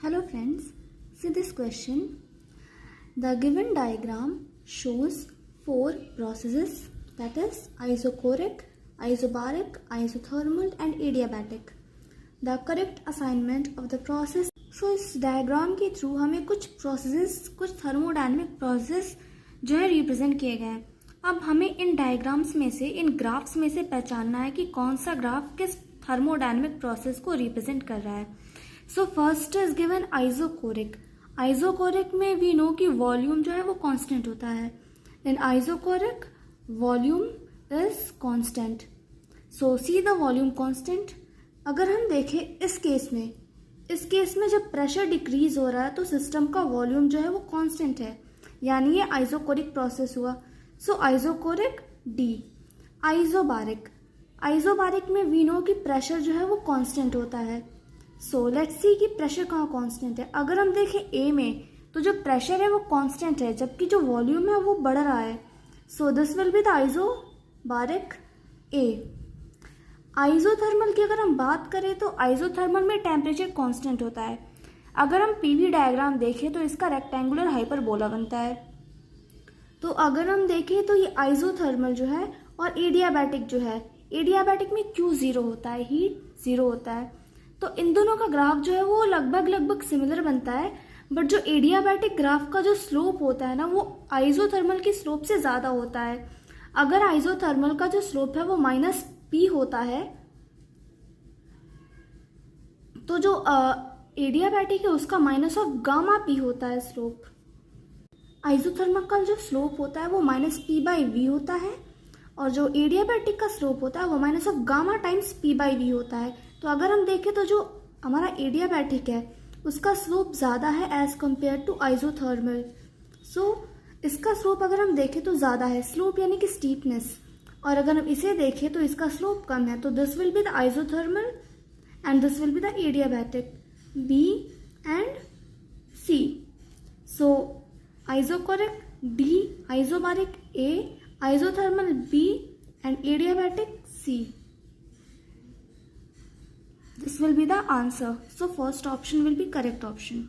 Hello friends, see this question. The given diagram shows four processes, that is isochoric, isobaric, isothermal and adiabatic. The correct assignment of the process. So इस diagram के through हमें कुछ processes, कुछ thermodynamic process जो है represent किए गए हैं. अब हमें इन डायग्राम्स में से, इन ग्राफ्स में से पहचानना है कि कौन सा ग्राफ किस थर्मोडायनेमिक प्रोसेस को रिप्रेजेंट कर रहा है. So first is given isochoric. Isochoric में वी नो कि वॉल्यूम जो है वो कांस्टेंट होता है. In isochoric volume is constant. So see the volume constant. अगर हम देखें इस केस में जब प्रेशर डिक्रीज हो रहा है तो सिस्टम का वॉल्यूम जो है वो कांस्टेंट है, यानी ये आइसोकोरिक प्रोसेस हुआ. सो आइसोकोरिक डी. आइसोबारिक में वी नो कि प्रेशर जो है वो कांस्टेंट होता है. सो लेट्स सी कि प्रेशर कहाँ कांस्टेंट है. अगर हम देखें ए में तो जो प्रेशर है वो कांस्टेंट है, जबकि जो वॉल्यूम है वो बढ़ रहा है. So this will be the isobaric A. Isothermal की अगर हम बात करें तो आइसोथर्मल में टेम्परेचर कांस्टेंट होता है. अगर हम पीवी डायग्राम देखें तो इसका रेक्टेंगुलर हाइपरबोला बनता है. तो अगर हम देखें तो ये आइसोथर्मल जो है और एडियाबैटिक जो है, एडियाबैटिक में क्यू जीरो होता है, हीट जीरो होता है. तो इन दोनों का ग्राफ जो है वो लगभग सिमिलर बनता है. बट जो एडियाबैटिक ग्राफ का जो स्लोप होता है ना वो आइसोथर्मल की स्लोप से ज़्यादा होता है. अगर आइसोथर्मल का जो स्लोप है वो माइनस पी होता है तो जो एडियाबैटिक है उसका माइनस ऑफ गामा पी होता है स्लोप. आइसोथर्मल का जो स्लोप होता है वो माइनस पी बाई वी होता है और जो एडियाबैटिक का स्लोप होता है वो minus of gamma times P by V होता है. तो अगर हम देखें तो जो हमारा एडियाबैटिक है उसका स्लोप ज़्यादा है एज कम्पेयर टू आइसोथर्मल. सो इसका स्लोप अगर हम देखें तो ज़्यादा है, स्लोप यानी कि स्टीपनेस. और अगर हम इसे देखें तो इसका स्लोप कम है. तो this will be the isothermal and this will be the adiabatic, B and C. So isochoric D, isobaric A, isothermal B and adiabatic C. This will be the answer. So first option will be correct option.